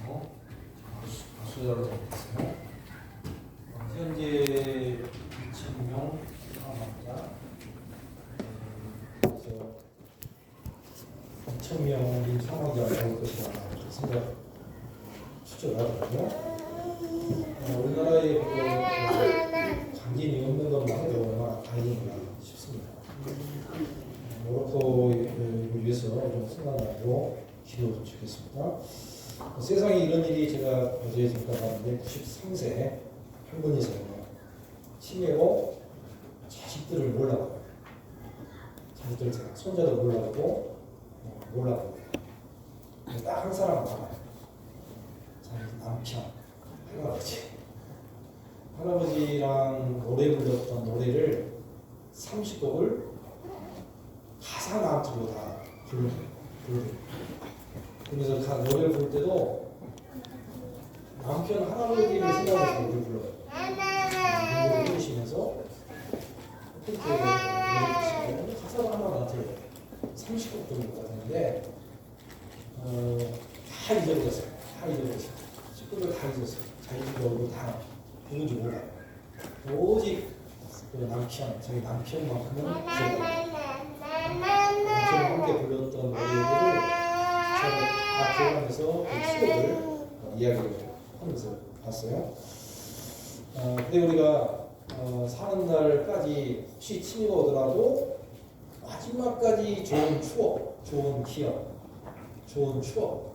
하고 수혈을 하겠어요. 현재 2,000명 사망자, 그래서 2,000명이 사망자가 나올 것이라 생각 추측하거든요. 우리나라에 감기이 없는 것만 해도 얼마나 다행인가 싶습니다. 모로코를 위해서 좀 생각하고 기도 드리겠습니다. 세상에 이런 일이 제가 어제 잠깐 봤는데 93세 한 분이세요. 치매로 자식들을 몰라봐요. 자식들 손자도 몰라보고 몰라보고 딱 한 사람 알아요. 자기 남편 할아버지랑 노래 불렀던 노래를 30곡을 가사 나한테로 다 부르는. 그래서 노래를 부를 때도 남편 할아버지를 생각해서 노래를 불러요. 노래를 부르시면서 가사가 하나 나한테 30곡 정도 같은데 다 잊어버렸어요. 식구들 다 잊었어요. 자기들 얼굴 다 누군지 몰라요. 오직 그 남편, 자기 남편만큼은 기억나요. 남편과 함께 불렀던 노래들을 다 기억하면서 그 추억을 이야기를 하면서 봤어요. 근데 우리가 사는 날까지 혹시 치매가 오더라도 마지막까지 좋은 추억,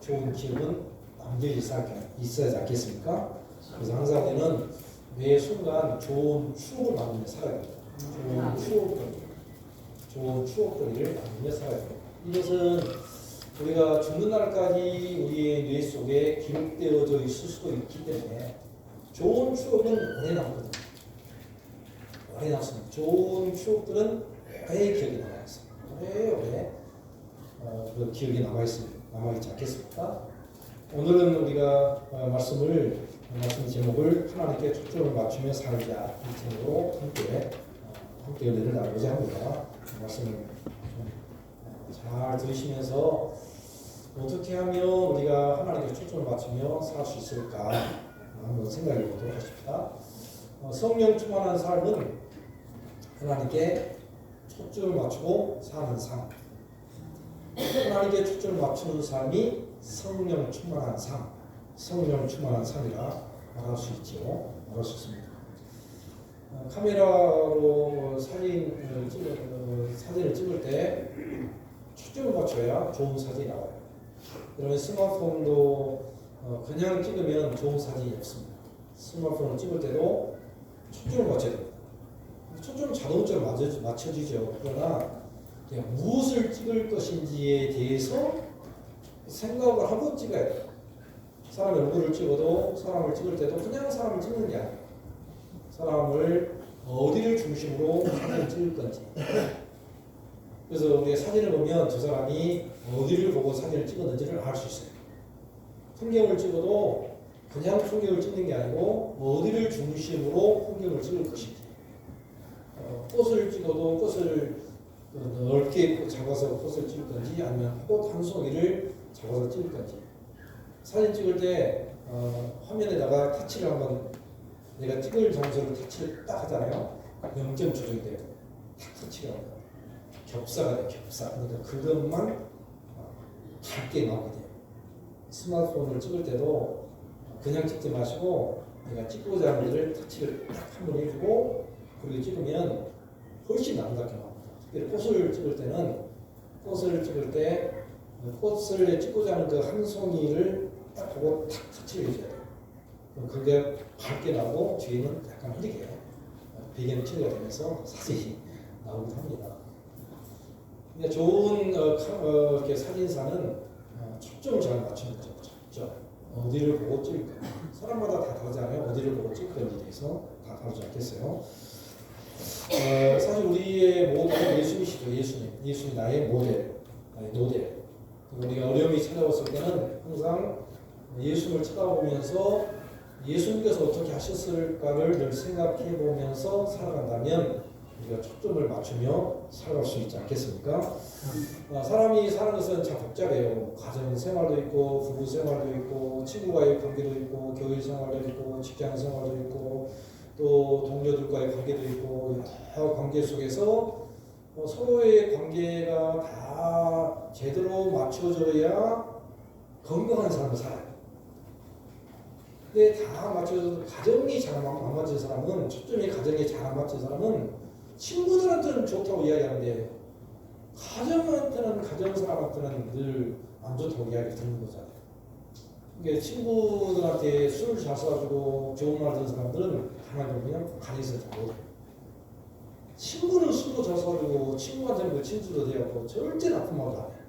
좋은 기억은 있어야지 않겠습니까? 그래서 항상 우리는 매 순간 좋은 추억을 만들며 살아야 됩니다. 좋은 추억들을 만들며 살아야 됩니다. 이것은 우리가 죽는 날까지 우리의 뇌 속에 기록되어져 있을 수도 있기 때문에 좋은 추억은 오래 남거든요. 오래 남습니다. 좋은 추억들은 오래 기억에 남아있습니다. 오래 그 기억에 남아있지 않겠습니까? 오늘은 우리가 말씀 제목을 하나님께 초점을 맞추며 살자 이 제목으로 함께 은혜를 나누고자 합니다. 말씀을 잘 들으시면서 어떻게 하면 우리가 하나님께 초점을 맞추며 살 수 있을까 한번 생각해 보도록 하십니다. 성령 충만한 삶은 하나님께 초점을 맞추고 사는 삶. 하나님께 초점을 맞추는 삶이 성령 충만한 삶이라 말할 수 있습니다. 카메라로 사진을 찍을 때 초점을 맞춰야 좋은 사진이 나와요. 그러면 스마트폰도 그냥 찍으면 좋은 사진이 없습니다. 스마트폰을 찍을 때도 초점을 맞춰야 됩니다. 초점은 자동적으로 맞춰지죠. 그러나 무엇을 찍을 것인지에 대해서 생각을 하고 찍어야 돼요. 사람의 얼굴을 사람을 찍을 때도 그냥 사람을 찍는 게 아니에요. 사람을 어디를 중심으로 사진을 찍을 건지. 그래서 우리가 사진을 보면 저 사람이 어디를 보고 사진을 찍었는지를 알 수 있어요. 풍경을 찍어도 그냥 풍경을 찍는 게 아니고 어디를 중심으로 풍경을 찍을 것인지. 꽃을 찍어도 꽃을 넓게 잡아서 꽃을 찍을 건지 아니면 꽃 한 송이를 잡아서 찍을 건지. 사진 찍을 때 화면에다가 터치를 한번 내가 찍을 장소를 터치를 딱 하잖아요. 0점 조정이 돼요. 딱 터치가 합니다. 겹사가 돼요. 그러니까 그것만 밝게 나오게 돼요. 스마트폰을 찍을 때도 그냥 찍지 마시고 내가 찍고자 하는 데를 터치를 딱 한번 해주고 그렇게 찍으면 훨씬 아름답게 나옵니다. 특히 꽃을 찍을 때는 꽃을 찍고자 하는 그 한 송이를 딱 보고 탁 터치를 해줘야 돼요. 그럼 그게 밝게 나오고 뒤에는 약간 흐리게 배경이 처리가 되면서 사진이 나오기도 합니다. 근데 좋은 이렇게 사진사는 초점을 잘 맞추는 거죠. 초점. 어디를 보고 찍을까? 사람마다 다 다르잖아요. 어디를 보고 찍을 건지에 대해서 다 다르지 않겠어요? 사실 우리의 모델은 예수님이시죠. 예수님 나의 모델, 나의 노델. 우리가 어려움이 찾아왔을 때는 항상 예수님을 쳐다보면서 예수님께서 어떻게 하셨을까를 늘 생각해 보면서 살아간다면 우리가 초점을 맞추며 살아갈 수 있지 않겠습니까? 사람이 사는 것은 참 복잡해요. 가정 생활도 있고, 부부 생활도 있고, 친구와의 관계도 있고, 교회 생활도 있고, 직장 생활도 있고, 또 동료들과의 관계도 있고, 여러 관계 속에서 서로의 관계가 다 제대로 맞춰져야 건강한 삶을 살아요. 근데 다 맞춰져도 가정이 잘 안 맞춘 사람은, 초점이 가정에 잘 안 맞춘 사람은 친구들한테는 좋다고 이야기하는데 가정한테는, 가정 사람한테는 늘 안 좋다고 이야기 듣는 거잖아요. 그러니까 친구들한테 술을 잘 쏴주고 좋은 말 듣는 사람들은 가만히 그냥 가만히서 잘 못해요. 친구는 술도 잘 쏴주고 친구한테는 그 친구도 되었고 절대 나쁜 말도 안 해요.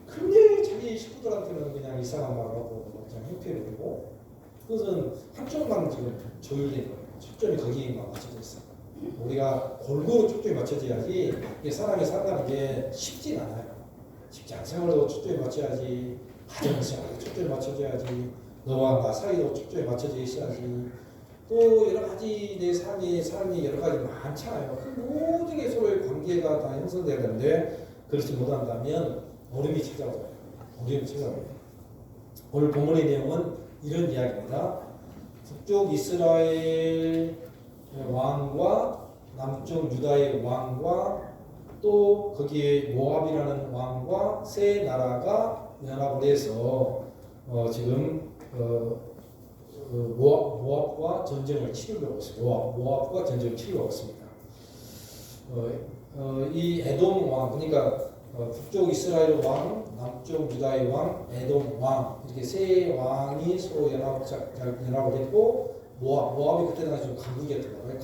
근데 자기 식구들한테는 그냥 이상한 말을 하고 그냥 행패를 부리고, 그것은 한쪽만 지금 조율된 거예요. 초점이 거기에만 맞춰져 있어요. 우리가 골고루 초점이 맞춰져야지 이게 사람이 산다는 게 쉽진 않아요. 직장 생활도 초점이 맞춰야지, 가정 생활도 초점이 맞춰져야지, 너와 나 사이도 초점이 맞춰져 있어야지, 또 여러 가지 내 삶이 여러 가지 많잖아요. 그 모든 게 서로의 관계가 다 형성돼야 되는데 그렇지 못한다면 어려움이 찾아와요. 어려움이 찾아와요. 오늘 본문의 내용은 이런 이야기입니다. 북쪽 이스라엘 왕과 남쪽 유다의 왕과 또 거기에 모압이라는 왕과 세 나라가 연합을 해서 지금 모압과 전쟁을 치르려고 있습니다. 모압과 전쟁을 치르려고 있습니다. 이 에돔 왕, 그러니까 북쪽 이스라엘 왕, 남쪽 유다의 왕, 에돔 왕, 이렇게 세 왕이 서로 연합을 했고, 모압이 그때 당시 좀 강국이었던 거예요.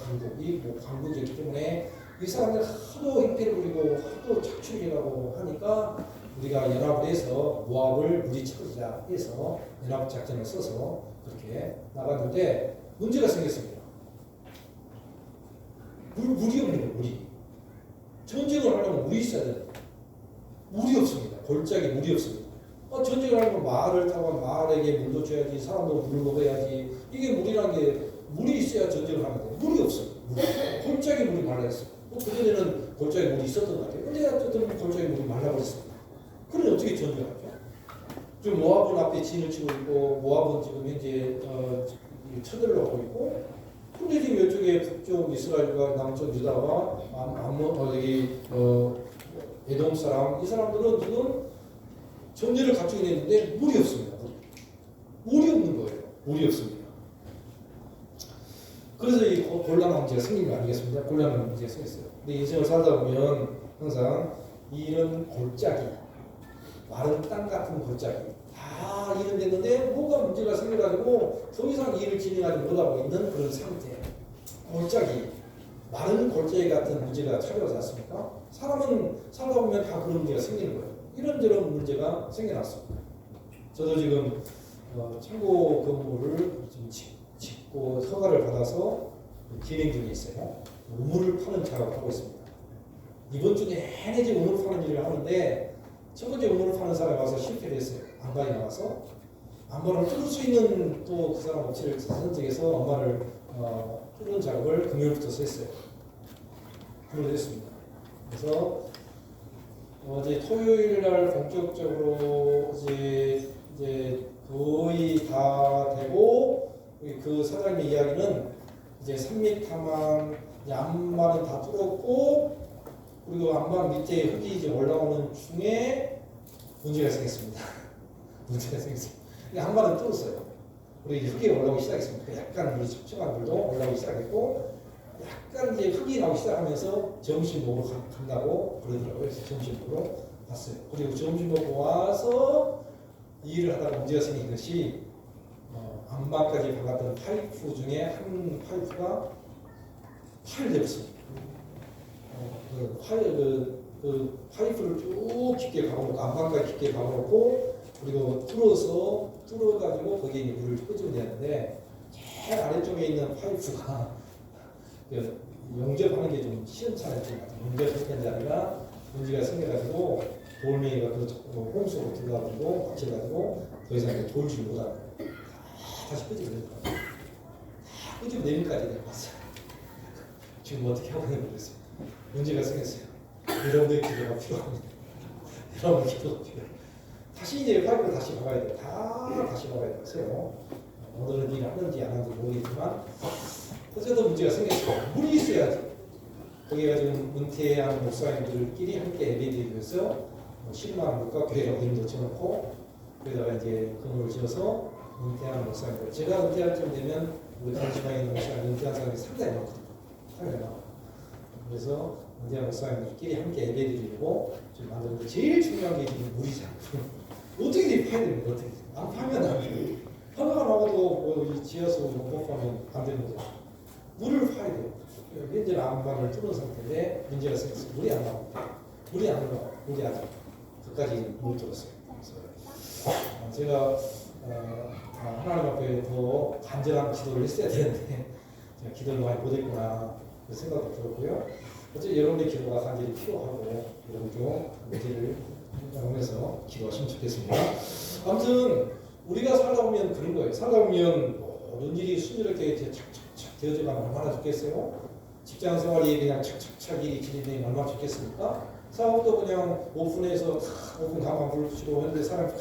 강국이었기 때문에 이 사람들 하도 행패를 부리고 하도 착취하고 하니까 우리가 연합을 해서 모압을 물리쳐보자 해서 연합 작전을 써서 그렇게 나갔는데 문제가 생겼습니다. 물이 없는 거예요. 물이. 전쟁을 하려면 물이 있어야 돼요. 물이 없습니다. 골짜기 물이 없습니다. 전쟁을 하려면 말을 타고 말에게 물도 줘야지, 사람도 물을 먹어야지. 이게 물이라는 게 물이 있어야 전쟁을 하면 돼요. 물이 없어요. 골짜기 물이 말라있어요. 그전에는 골짜기 물이 있었던 것 같아요. 근데 어쨌든 골짜기 물이 말라버렸습니다. 그럼 어떻게 전쟁을 하죠? 지금 모압은 앞에 진을 치고 있고, 모압은 지금 현재 쳐들어가고 있고, 근데 지금 이쪽에 북쪽 이스라엘과 남쪽 유다와 에돔 사람, 이 사람들은 지금 전제를 갖추고 있는데 물이 없습니다. 물이 없는 거예요. 물이 없습니다. 그래서 이 곤란한 문제가 생긴 거 아니겠습니까? 곤란한 문제가 생겼어요. 근데 인생을 살다 보면 항상 이런 골짜기, 마른 땅 같은 골짜기 다 일은 됐는데 뭐가 문제가 생겨가지고 더 이상 일을 진행하지 못하고 있는 그런 상태. 골짜기, 마른 골짜기 같은 문제가 찾아오지 않습니까? 사람은 살다 보면 다 그런 문제가 생기는 거예요. 이런저런 문제가 생겨났습니다. 저도 지금 창고 건물을 지금 짓고 허가를 받아서 진행 중에 있어요. 우물을 파는 작업을 하고 있습니다. 이번 주 내내 지금 우물 파는 일을 하는데 첫 번째 우물을 파는 사람이 와서 실패를 했어요. 안반이 나와서 안반을 뚫을 수 있는 또 그 사람 업체를 선택해서 안반을 뚫는 작업을 금요일부터 했어요. 금요일 했습니다. 그래서 어제 토요일 날 본격적으로 이제 거의 다 되고, 그 사장님 이야기는 이제 3m만 앞만은 다 뚫었고, 그리고 안방 밑에 흙이 이제 올라오는 중에 문제가 생겼습니다. 문제가 생겼습니다. 안방은 뚫었어요. 그리고 이제 흙이 올라오기 시작했습니다. 약간 우리 척척한 물도 올라오기 시작했고, 약간 이제 흙이 나오기 시작하면서 점심 먹으러 간다고 그러더라고요. 그래서 점심 먹으러 갔어요. 그리고 점심 먹고 와서 일을 하다가 문제가 생긴 것이 안방까지 박았던 파이프 중에 한 파이프가 파열되었습니다. 그 파이프를 쭉 깊게 박아놓고 안방까지 깊게 박아놓고 그리고 뚫어가지고 거기에 이제 물을 꽂으면 되는데 제일 아래쪽에 있는 파이프가 용접하는 게 좀 시원찮았던 것 같아요. 용접했던 게 아니라 문제가 생겨가지고 돌멩이가 홍수로 들어가지고 받쳐가지고 더 이상 돌지 못하고 다시 끄집어내는 거예요. 다 끄집어내기까지 내려갔어요. 지금 어떻게 하고 있는지 모르겠어요. 문제가 생겼어요. 여러분들의 기도가 필요합니다. 여러분의 기도가 필요해요. 다시 이제 파일을 다시 박아야 돼요. 다시 박아야 돼요. 오늘은 일을 하는지 안 하는지 모르겠지만 어쨌든 문제가 생겼어요. 물이 있어야지. 거기가 지금 은퇴한 목사님들끼리 함께 예배드리기 위해서 10만 물과 교회가 이름도 지어놓고 거기다가 이제 건물을 지어서 은퇴한 목사님들. 제가 은퇴할 쯤 되면 우리 단지방에 있는 목사님 은퇴한 사람이 상당히 많거든요. 상당히 많아요. 그래서 은퇴한 목사님들끼리 함께 예배드리고 지금 만드는데 제일 중요한 게 지금 물이잖아요. 어떻게든 파야 됩니다. 어떻게 안 파면 안 돼요. 하나가 나와도 뭐 지하수 못 파면 안 되는 거죠. 물을 파야 돼요. 현재 안방을 뚫은 상태인데 문제가 생겼어요. 물이 안 나옵니다. 물이 안 나와요. 물이 아직 그까지 못 들었어요. 그래서 제가 하나님 앞에 더 간절한 기도를 했어야 되는데 제가 기도를 많이 못했구나 그 생각도 들었고요. 어쨌든 여러분의 기도가 간절히 필요하고 여러분도 문제를 나오면서 기도하시면 좋겠습니다. 아무튼 우리가 살다 보면 그런 거예요. 살다 보면 모든 일이 순조롭게 착착착 되어져가면 얼마나 좋겠어요? 직장 생활이 그냥 착착착 일이 진행되면 얼마나 좋겠습니까? 사업도 그냥 오픈해서 오픈 가만 불치고 하는데 사람이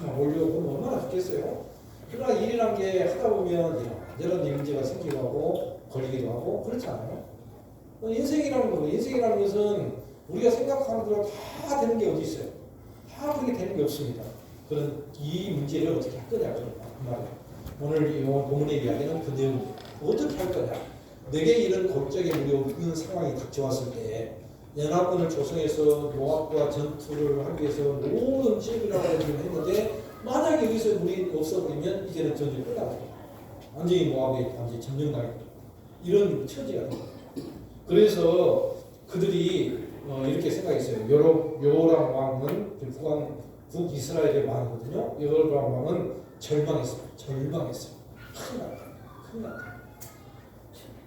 막 몰려오고 얼마나 좋겠어요? 그러나 일이란 게 하다 보면 이런 문제가 생기고 하고 걸리기도 하고 그렇지 않아요? 인생이라는 거, 인생이라는 것은 우리가 생각하는 대로 다 되는 게 어디 있어요? 다 그렇게 되는 게 없습니다. 그런 이 문제를 어떻게 할 거냐 그 말이에요. 오늘 이 본문의 이야기는 그 내용입니다. 어떻게 할 거냐? 내게 이런 골짜기에 무리없는 상황이 닥쳐왔을 때 연합군을 조성해서 모압과 전투를 하기 위해서 모든 지역이라고 했는데 만약에 여기서 물이 없어버리면 이제는 전쟁이 끝나요. 완전히 모압에 완전히 점령당해요. 이런 처지가 됩니다. 그래서 그들이 이렇게 생각했어요. 요람 왕은 북이스라엘의 왕이거든요. 요람 왕은 절망했어요. 큰일 났다.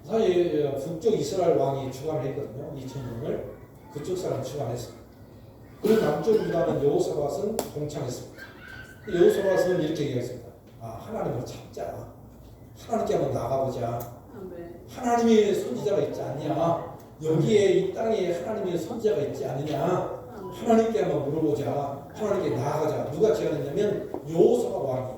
사실 북쪽 이스라엘 왕이 주관을 했거든요. 이 전쟁을 그쪽 사람이 주관했어요. 그리고 남쪽 유다는 여호사밧은 동참했습니다. 여호사밧은 이렇게 얘기했습니다. 하나님을 찾자. 하나님께 한번 나가보자. 하나님의 선지자가 있지 않냐? 여기에 이 땅에 하나님의 선지자가 있지 않느냐? 하나님께 한번 물어보자. 하나님께 나아가자. 누가 제안했냐면 여호사밧 왕이,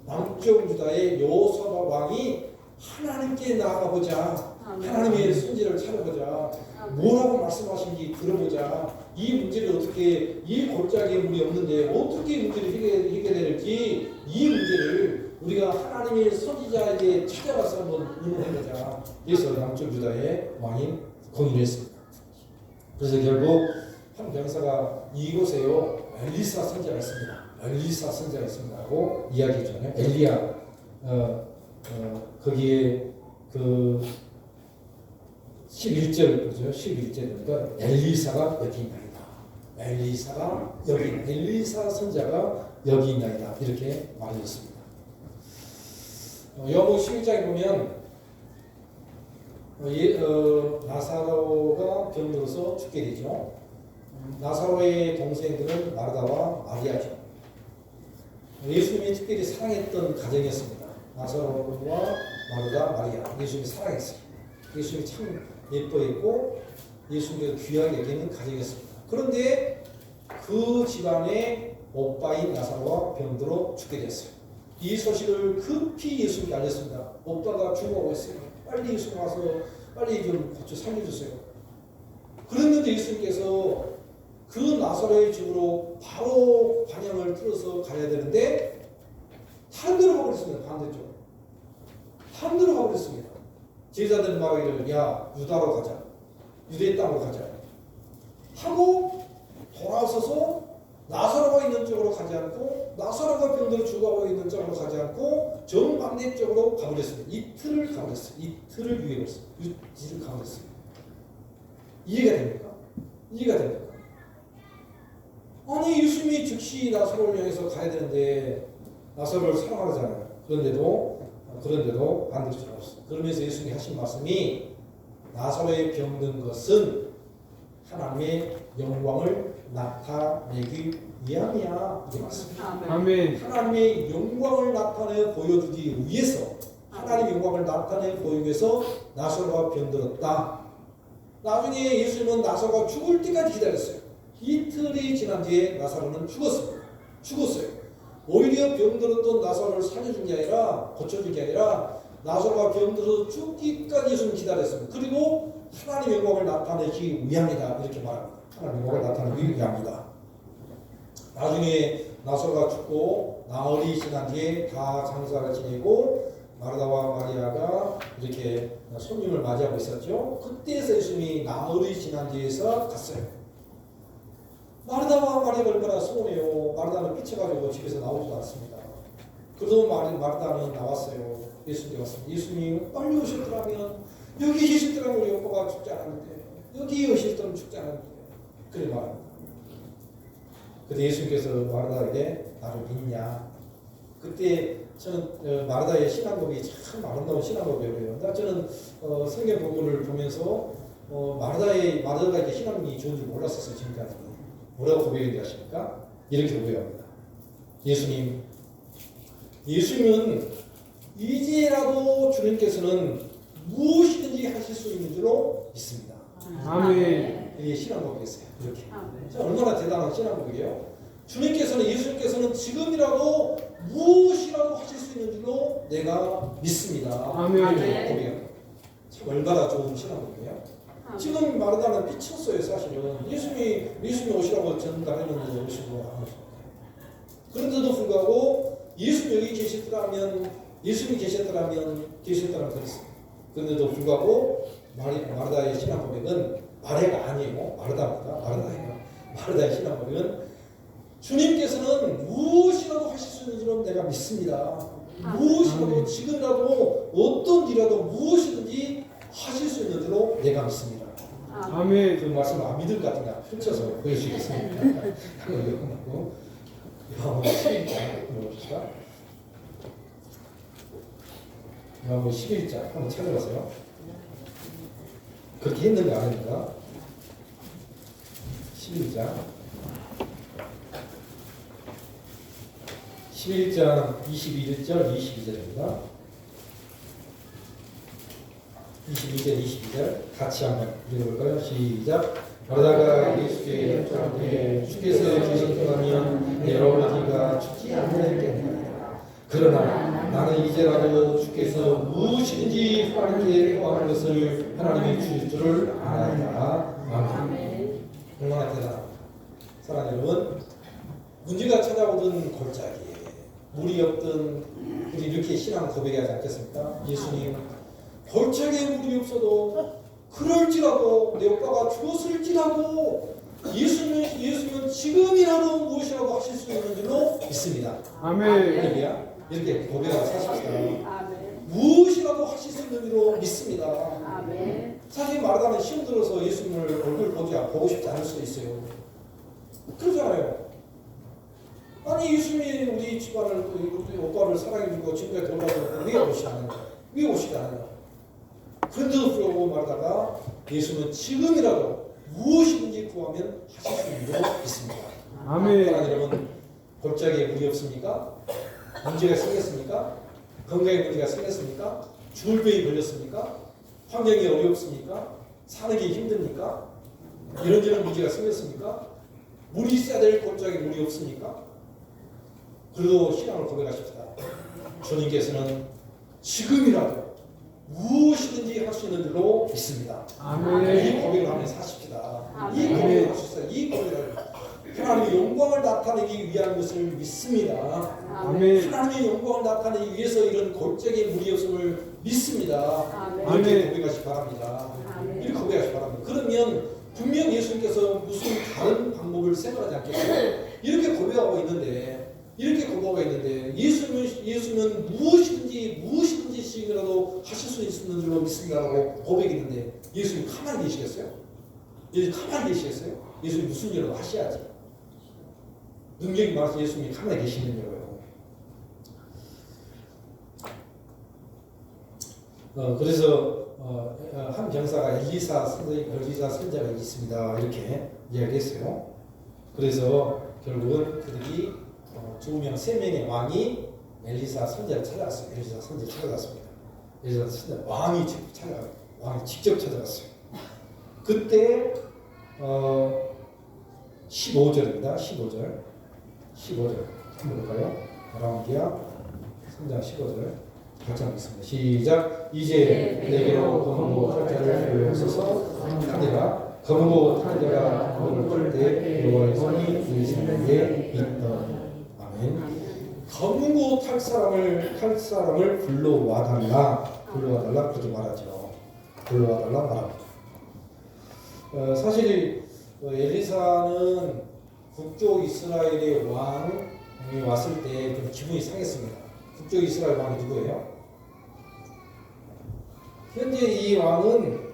남쪽 유다의 여호사밧 왕이 하나님께 나아가보자. 하나님의 선지를 찾아보자. 뭐라고 말씀하신지 들어보자. 이 문제를 어떻게, 이 골짜기에 물이 없는데 어떻게 이 문제를 해결될지 이 문제를 우리가 하나님의 선지자에게 찾아가서 한번 의논해보자. 그래서 남쪽 유다의 왕이 건의를 했습니다. 그래서 결국 한 병사가 이곳에요 엘리사 선지자가 있습니다. 엘리사 선지자가 있습니다. 라고 이야기했잖아요. 엘리야 거기에 그 11절 그죠? 11절이니까 엘리사가 여기 있나이다. 엘리사 선지자가 여기 있나이다. 이렇게 말해줬습니다. 요한복음 11장에 보면 나사로가 병들어서 죽게 되죠. 나사로의 동생들은 마르다와 마리아죠. 예수님이 특별히 사랑했던 가정이었습니다. 나사로와 마르다, 마리아. 예수님이 사랑했어요. 예수님이 참 예뻐했고 예수님께서 귀하게 여기는 가정이었습니다. 그런데 그 집안의 오빠인 나사로가 병들어 죽게 됐어요. 이 소식을 급히 예수님께 알렸습니다. 오빠가 죽어가고 있어요. 빨리 예수님 와서 빨리 좀 고쳐 살려주세요. 그랬는데 예수님께서 그 나사로의 집으로 바로 방향을 틀어서 가야 되는데 다른 데로 가버렸습니다. 반대쪽. 다른 데로 가버렸습니다. 제자들은 말하기를 야 유다로 가자. 유대 땅으로 가자. 하고 돌아서서 나사로가 있는 쪽으로 가지 않고 나사로가 병들어 죽어가고 있는 쪽으로 가지 않고 정반대쪽으로 가버렸습니다. 이틀을 가버렸어요. 이틀을 유예했어요. 이틀을 가버렸어요. 이해가 됩니까? 이해가 됩니까? 아니 예수님이 즉시 나사로를 향해서 가야 되는데 나사로를 사랑하잖아요. 그런데도 반대로 돌아왔어요. 그러면서 예수님이 하신 말씀이 나사로의 병든 것은 하나님의 영광을 나타내기 위함이야. 이게 맞습니다. 아멘. 하나님의 영광을 나타내 보여주기 위해서 하나님의 영광을 나타내 보이기 위해서 나사로가 병들었다. 나중에 예수님은 나사로가 죽을 때까지 기다렸어요. 이틀이 지난 뒤에 나사로는 죽었어요. 오히려 병들었던 나사로를 살려준 게 아니라, 고쳐준 게 아니라 나사로가 병들어서 죽기까지 예수님 기다렸습니다. 그리고 하나님의 영광을 나타내기 위함이다, 이렇게 말합니다. 하나님의 영광을 나타내기 위함이다. 나중에 나사로가 죽고 나흘이 지난 뒤에 다 장사를 지내고 마르다와 마리아가 이렇게 손님을 맞이하고 있었죠. 그때에서 예수님이 나흘이 지난 뒤에서 갔어요. 마르다와 마리아가 얼마나 서운해요. 마르다는 삐쳐가지고 집에서 나오지도 않습니다. 그래도 마르다는 나왔어요. 예수님께 왔습니다. 예수님 빨리 오셨더라면, 여기 계셨더라면 우리 오빠가 죽지 않았는데, 여기 오셨더라면 죽지 않았는데, 그래 말합니다. 그때 예수님께서 마르다에게 나를 믿냐? 그때 저는 마르다의 신앙고백이 참 아름다운 신앙고백이에요. 저는 성경 본문을 보면서 마르다가 이렇게 신앙이 좋은 줄 몰랐었어요. 지금까지. 뭐라고 고백을 하십니까? 이렇게 고백합니다. 예수님은 이제라도 주님께서는 무엇이든지 하실 수 있는 줄로 믿습니다. 아멘. 이게 신앙고백이었어요. 이렇게. 자, 얼마나 대단한 신앙고백이에요. 예수님께서는 지금이라도 무엇이라도 하실 수 있는 줄로 내가 믿습니다. 아멘. 고백합니다. 참 얼마나 좋은 신앙고백이에요. 지금 마르다는 삐쳤어요. 사실은 예수님이 오시라고 전달했는데 오시고 안 오시고. 그런데도 불구하고 예수님 여기 계셨더라면 그랬어요. 그런데도 불구하고 마르다의 신앙 고백은 마레가 아니에요. 마르다예요. 마르다의 신앙 고백은 주님께서는 무엇이라도 하실 수 있는 줄은 내가 믿습니다. 무엇이라도 지금이라도 어떤 일이라도 무엇이든지 하실 수 있는 줄로 내가 믿습니다. 아멘. 그 말씀을 안 믿을 것 같으냐 펼쳐서 보여주시겠습니다. 한번 요한복음 11장 보여주시다. 요한복음 11장 한번 찾아보세요. 그렇게 했는가 안 했는가? 11장 21절 22절입니다. 21절 22절 같이 한번 읽어볼까요? 시작. 그러다가 예수께 여쭈었되 주께서 계셨더라면 내 아버지가 죽지 않겠느냐. 그러나 나는 이제라도 주께서 무엇이든지 하나님께 구하는 것을 하나님이 주실 줄을 아나이다. 아멘. 얼마나 대단합니다. 사랑하는 여러분, 문제가 찾아오던 골짜기에 물이 없던 우리 이렇게 신앙 고백하지 않겠습니까? 예수님, 골짜기에 물이 없어도 그럴지라도 내 오빠가 죽었을지라도 예수님은 지금이라도 무엇이라도 하실 수 있는 줄로 믿습니다. 아멘. 할렐루야. 이렇게 고백하고 사십시다. 무엇이라도 하실 수 있는 줄로 믿습니다. 아멘. 사실 말하자면 힘들어서 예수님을 얼굴 보고 싶지 않을 수도 있어요. 그러잖아요. 아니 예수님이 우리 집안을 우리 오빠를 사랑해주고 지금까지 돌봐주고 왜 오시지 않는가? 왜 오시지 않는가? 그런데도 불구하고 말하다가 예수는 지금이라도 무엇이든지 구하면 하실 수 있는 줄로 믿습니다. 아멘. 사랑하는 여러분, 골짜기에 물이 없습니까? 문제가 생겼습니까? 건강에 문제가 생겼습니까? 죽을 병이 걸렸습니까? 환경이 어렵습니까? 사는 게 힘듭니까? 이런저런 문제가 생겼습니까? 물이 있어야 될 골짜기에 물이 없습니까? 그래도 신앙을 고백하십시다. 주님께서는 지금이라도 무엇이든지 할 수 있는 줄로 믿습니다. 아멘. 이 고백을 하면 사십시다. 이 아멘. 고백을 하십시다. 이 고백을 하나님의 영광을 나타내기 위한 것을 믿습니다. 아멘. 하나님의 영광을 나타내기 위해서 이런 골짜기에 물이 없음을 믿습니다. 아멘. 이렇게 아멘. 고백하시 바랍니다. 아멘. 이렇게 고백하시 바랍니다. 그러면 분명 예수님께서 무슨 다른 방법을 생각하지 않겠어요? 이렇게 고백하고 있는데 예수는 무엇이든지 지금이라도 하실 수 있는 줄로 믿습니다라고 고백했는데 예수님 가만히 계시겠어요? 예수님 무슨 일을 하셔야지. 능력이 많아서 예수님이 가만히 계시는 거예요. 그래서 한 병사가 엘리사 선자가 있습니다. 이렇게 이야기했어요. 그래서 결국은 그들이 세 명의 왕이 엘리사 선자를 찾아왔습니다. 엘리사가 왕이 직접 찾아갔어요. 왕이 직접 찾아갔어요. 그때 15절입니다. 15절 한번 볼까요? 바람기야 3장 15절 같이 하겠습니다. 시작. 이제 내게로 검은고 탈자를 보여주소서 하니라. 검은고 탈자가 검을 꼴때 여호와의 손이 엘리사에게 있더니. 아멘. 검은고 탈 사람을 불러와달라 그렇게 말하죠. 불러와달라 말합니다. 사실 엘리사는 북쪽 이스라엘의 왕이 왔을 때 좀 기분이 상했습니다. 북쪽 이스라엘 왕이 누구예요? 현재 이 왕은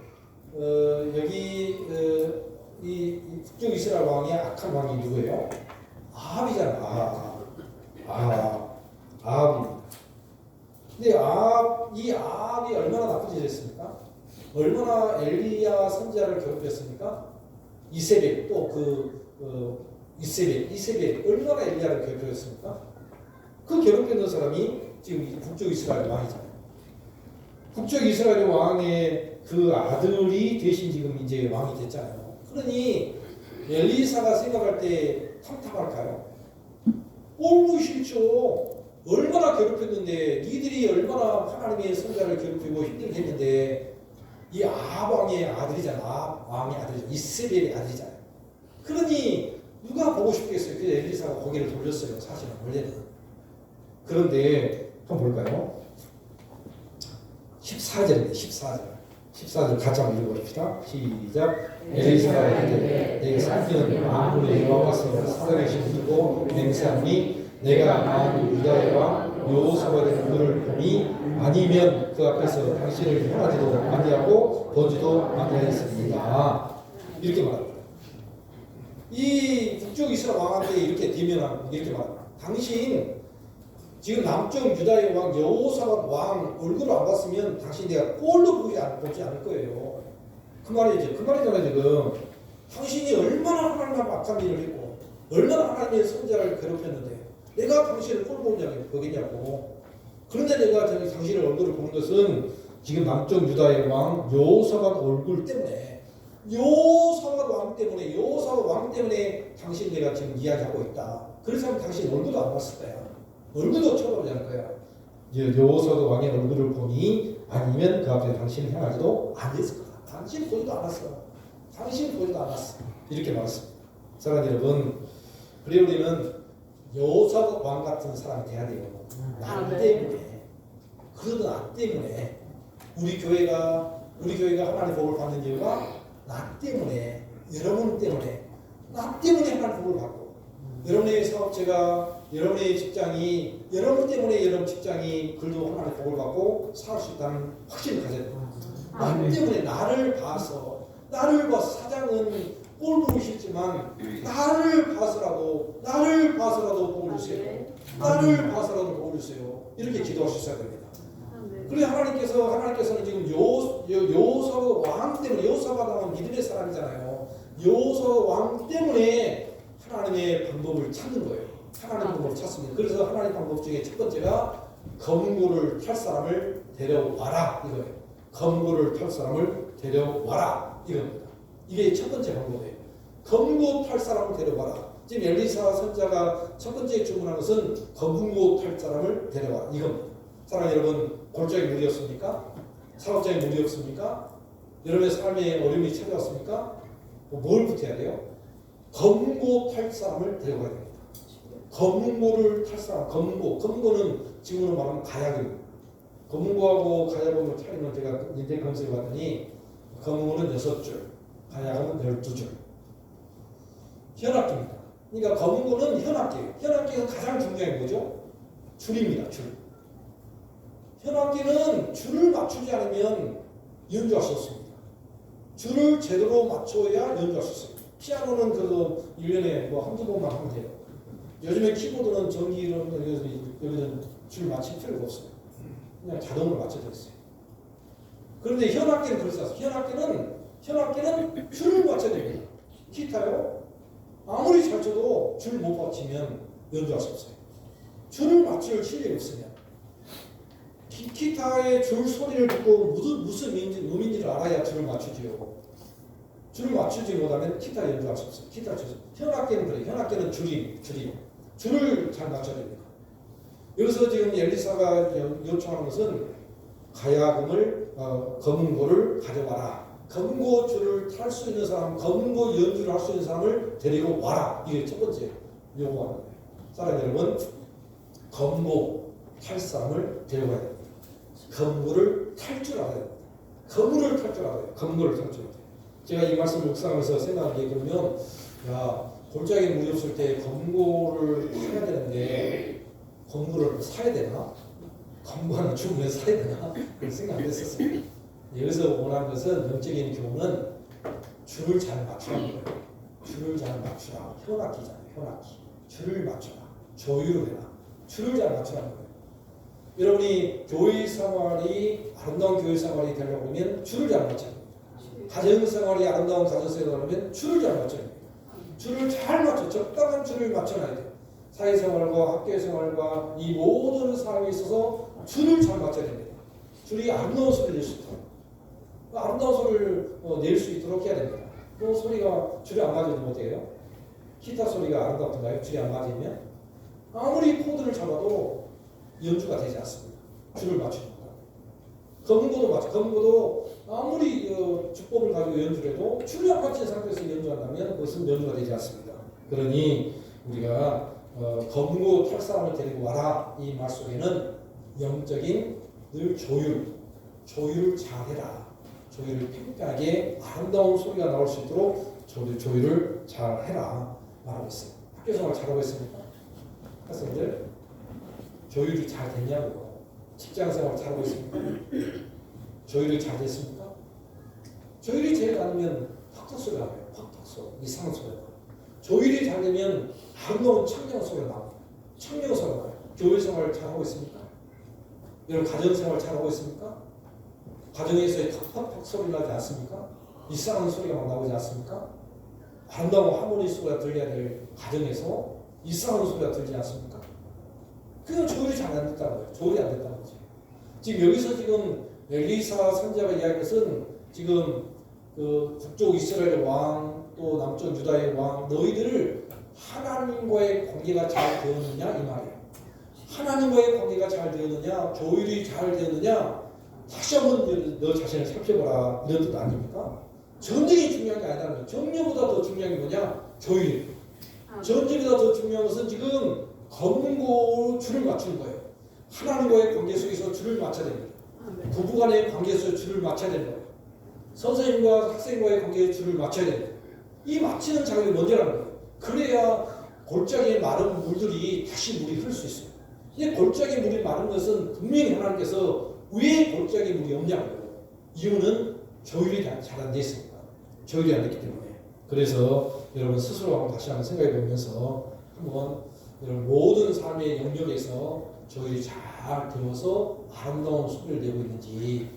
이 북쪽 이스라엘 왕의 악한 왕이 누구예요? 아합이잖아. 아합입니다. 근데 이 아합이 얼마나 나쁜 짓을 했습니까? 얼마나 엘리야 선지자를 괴롭혔습니까? 이세벨 이세벨 얼마나 엘리야를 괴롭혔습니까? 그 괴롭혔던 사람이 지금 북쪽 이스라엘 왕이잖아요. 북쪽 이스라엘 왕의 그 아들이 대신 지금 이제 왕이 됐잖아요. 그러니 엘리사가 생각할 때 탐탁할까요? 꼴보 싫죠. 얼마나 괴롭혔는데 니들이 얼마나 하나님의 선자를 괴롭히고 힘들게 했는데 이 아합 왕의 아들이잖아. 아합 왕의 아들이잖아. 이세벨의 아들이잖아요. 그러니 누가 보고 싶겠어요. 그래서 엘리사가 고개를 돌렸어요. 사실은 원래는. 그런데 한번 볼까요? 14절입니다. 14절 같이 한번 읽어봅시다. 시작. 엘리사가 이르되 내게 삼키는 만군의 여호와께서 살아계신 분이고 맹세하니 내가 만일 유다의 왕 여호사밧의 눈을 보니 아니면 그 앞에서 당신을 행하지도 아니하고 보지도 아니하였습니다. 이렇게 말합니다. 이 북쪽 이스라엘 왕한테 이렇게 대면하고 이렇게 말합니다. 당신 지금 남쪽 유다의 왕 여호사밧 왕 얼굴을 안 봤으면 당신 내가 꼴로 보지 않을 거예요. 그 말이죠. 그 말이잖아요. 지금 당신이 얼마나 하나님 앞에 악한 일을 했고 얼마나 하나님의 선자를 괴롭혔는데 내가 당신을 꼴 보겠냐고. 그런데 내가 당신의 얼굴을 보는 것은 지금 남쪽 유다의 왕 여호사밧 얼굴 때문에 여호사밧 왕 때문에 당신 내가 지금 이야기하고 있다. 그래서 당신 얼굴도 안 봤을 거야. 얼굴도 쳐다보지 않을 거야. 여호사밧 왕의 얼굴을 보니 아니면 그 앞에 당신을 행하지도 아니했을 거다. 당신 보지도 않았어. 이렇게 말했습니다. 사랑하는 여러분, 그래 우리는 여호사밧 왕 같은 사람이 돼야 돼요. 나 때문에. 그러던 나 때문에 우리 교회가 하나님의 복을 받는 이유가 나 때문에, 여러분 때문에, 나 때문에 하나님의 복을 받고 여러분의 사업체가, 여러분의 직장이, 여러분 때문에 여러분 직장이 그래도 하나님의 복을 받고 살 수 있다는 확신을 가져야 돼요. 나 때문에 나를 봐서 사장은 꼴 보기 싫지만 나를 봐서라도 복을 주세요. 나를 봐서라도 복을 주세요. 이렇게 기도할 수 있어야 됩니다. 그래 하나님께서는 지금 여호사밧 왕 때문에, 여호사밧 왕은 믿음의 사람이잖아요. 여호사밧 왕 때문에 하나님의 방법을 찾는 거예요. 하나님의 방법을 찾습니다. 그래서 하나님의 방법 중에 첫 번째가 검은고를 탈 사람을 데려와라 이거예요. 검은고를 탈 사람을 데려와라 이겁니다. 이게 첫 번째 방법이에요. 검은고 탈 사람을 데려와라. 지금 엘리사 선자가 첫 번째 주문한 것은 검은고 탈 사람을 데려와라 이겁니다. 사랑하는 여러분, 골짜기 물이 없습니까? 사업장에 물이 없습니까? 여러분의 삶에 어려움이 찾아왔습니까? 뭘 붙여야 돼요? 검은고 탈 사람을 데려가야 됩니다. 검은고를 탈 사람, 검은고는 지금으로 말하면 가야금입니다. 검은고하고 가야금을 차리면 제가 인터넷 검색해 봤더니 검은고는 6줄, 가야금은 12줄. 현악기입니다. 그러니까 검은고는 현악기예요. 현악기는 가장 중요한 게 뭐죠? 줄입니다. 줄. 현악기는 줄을 맞추지 않으면 연주할 수 없습니다. 줄을 제대로 맞춰야 연주할 수 있습니다. 피아노는 그래도 1년에 한두 번만 하면 돼요. 요즘에 키보드는 여기는 줄 맞출 필요가 없어요. 그냥 자동으로 맞춰져 있어요. 그런데 현악기는 그렇지 않습니다. 현악기는 줄을 맞춰야 됩니다. 기타요? 아무리 잘 쳐도 줄 못 맞추면 연주할 수 없어요. 줄을 맞출 실력이 없으면 기타의 줄 소리를 듣고 무슨 음인지를 알아야 줄을 맞추지요. 줄을 맞추지 못하면 기타 연주할 수 없어요. 기타 줄. 현악기는 그래요. 현악기는 줄을 잘 맞춰야 됩니다. 여기서 지금 엘리사가 요청하는 것은 가야금을 검은고를 가져와라. 검은고 줄을 탈 수 있는 사람, 검은고 연주를 할 수 있는 사람을 데리고 와라. 이게 첫 번째 요구하는 거예요. 사랑 여러분, 검은고 탈 사람을 데려와야 됩니다. 검은고를 탈 줄 알아야 됩니다. 검은고를 탈 줄 알아야 돼요. 검은고를 탈 줄 알아야 돼요. 제가 이 말씀을 묵상하면서 생각한 게 그러면 골짜기 물이 없을 때 검은고를 타야 되는데 검은고를 사야 되나? 검은고는 주문에 사야 되나? 그런 생각 안 했었어요. 여기서 원하는 것은 영적인 교훈은 줄을 잘 맞추라는 거예요. 줄을 잘 맞추라. 현악기잖아요. 현악기. 줄을 맞춰라. 조율을 해라. 줄을 잘 맞추라는 거예요. 여러분이 교회 생활이 아름다운 교회 생활이 되려고 하면 줄을 잘 맞춰야 됩니다. 가정 생활이 아름다운 가정 생활이 되려면 줄을 잘 맞춰야 됩니다. 줄을 잘 맞춰 적당한 줄을 맞춰놔야 돼요. 사회생활과 학교생활과 이 모든 사람에 있어서 줄을 잘 맞춰야 됩니다. 줄이 아름다운 소리를 낼 수 있도록 아름다운 소리를 낼 수 있도록 해야 됩니다. 또 소리가 줄이 안 맞으면 어때요? 기타 소리가 아름답던가요? 줄이 안 맞으면 아무리 코드를 잡아도 연주가 되지 않습니다. 줄을 맞추니까. 검은고도 아무리 주법을 가지고 연주를 해도 줄이 안 맞힌 상태에서 연주한다면 그것은 연주가 되지 않습니다. 그러니 우리가 검은고 탈 사람을 데리고 와라. 이 말 속에는 영적인 늘 조율을 잘해라. 조율을 팽팽하게 아름다운 소리가 나올 수 있도록 조율을 잘해라 말하고 있어요. 학교생활 잘하고 있습니까? 학생들 조율이 잘 됐냐고요. 직장생활 잘하고 있습니까? 조율이 잘 됐습니까? 조율이 제일 않으면 팍팍 소리가 나요. 팍팍 소리, 이상한 소리가 나요. 조율이 잘 되면 아름다운 청량 소리가 나옵니다. 청량 소리가 나요. 교회생활 잘하고 있습니까? 여러분 가정생활 잘하고 있습니까? 가정에서의 팍팍팍 소리 나지 않습니까? 이상한 소리가 막 나오지 않습니까? 아름다운 하모니 소리가 들려야 될 가정에서 이상한 소리가 들리지 않습니까? 그건 조율이 잘 안 됐다는 거예요. 조율이 안 됐다는 거죠. 지금 여기서 지금 엘리사 선지자가 이야기한 것은 지금 그 북쪽 이스라엘 왕 또 남쪽 유다의 왕 너희들을 하나님과의 관계가 잘 되었느냐 이 말이에요. 하나님과의 관계가 잘 되었느냐 조율이 잘 되었느냐 다시 한번 너 자신을 살펴보라 이런 뜻 아닙니까? 전쟁이 중요한 게 아니라는 거예요. 정령보다 더 중요한 게 뭐냐? 조율. 전쟁보다 더 중요한 것은 지금 검은고 줄을 맞추는 거예요. 하나님과의 관계 속에서 줄을 맞춰야 됩니다. 부부간의 관계에서 줄을 맞춰야 되는 거예요. 선생님과 학생과의 관계에 줄을 맞춰야 됩니다. 이 맞추는 작업이 먼저라는 거예요. 그래야 골짜기에 마른 물들이 다시 물이 흐를 수 있어요. 이 골짜기 물이 마른 것은 분명히 하나님께서 왜 골짜기 물이 없냐고요. 이유는 조율이 잘 안 돼 있으니까. 조율이 안 됐기 때문에. 그래서 여러분 스스로 한번 다시 한번 생각해 보면서 한번 여러분 모든 삶의 영역에서 조율이 잘 되어서 아름다운 소리를 내고 있는지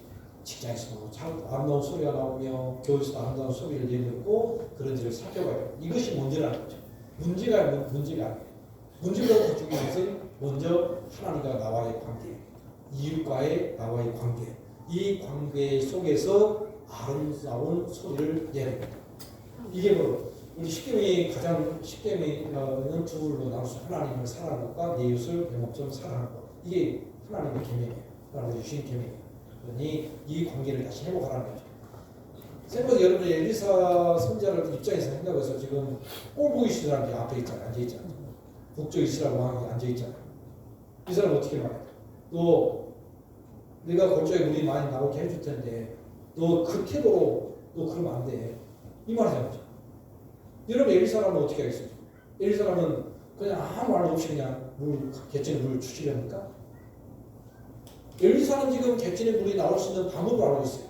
직장에서도 참 아름다운 소리가 나오며 교회에서도 아름다운 소리를 내고 있고 그런지를 살펴봐야 돼요. 이것이 문제라는 거죠. 문제가 아니에요. 문제보다 더 중요한 것은 먼저 하나님과 나와의 관계, 이웃과의 나와의 관계, 이 관계 속에서 아름다운 소리를 내야 됩니다. 이게 바로 우리 십계명이 가장 십계명은 두 부분으로 나눠서 하나님을 사랑하는 것과 내 이웃을 내 목처럼 사랑하는 것. 이게 하나님의 계명이에요. 하나님의 주신 계명이에요. 그러니 이 관계를 다시 회복하라는 거죠. 생각해서 여러분이 엘리사 선지자를 입장에서 생각해서 지금 꼴 보기 싫은 사람이 앞에 있잖아요. 앉아있잖아요. 북쪽 이스라엘 왕이 앉아있잖아요. 이 사람 어떻게 말해요? 너 내가 골짜기 물이 많이 나오게 해줄 텐데 너 그 태도로 너 그러면 안 돼. 이 말이잖아요. 여러분 엘리사라면 어떻게 하겠어요? 엘리사라면 그냥 아무 말 없이 그냥 갯전에 물을 주시렵니까? 엘리사는 지금 갯전에 물이 나올 수 있는 방법을 알고 있어요.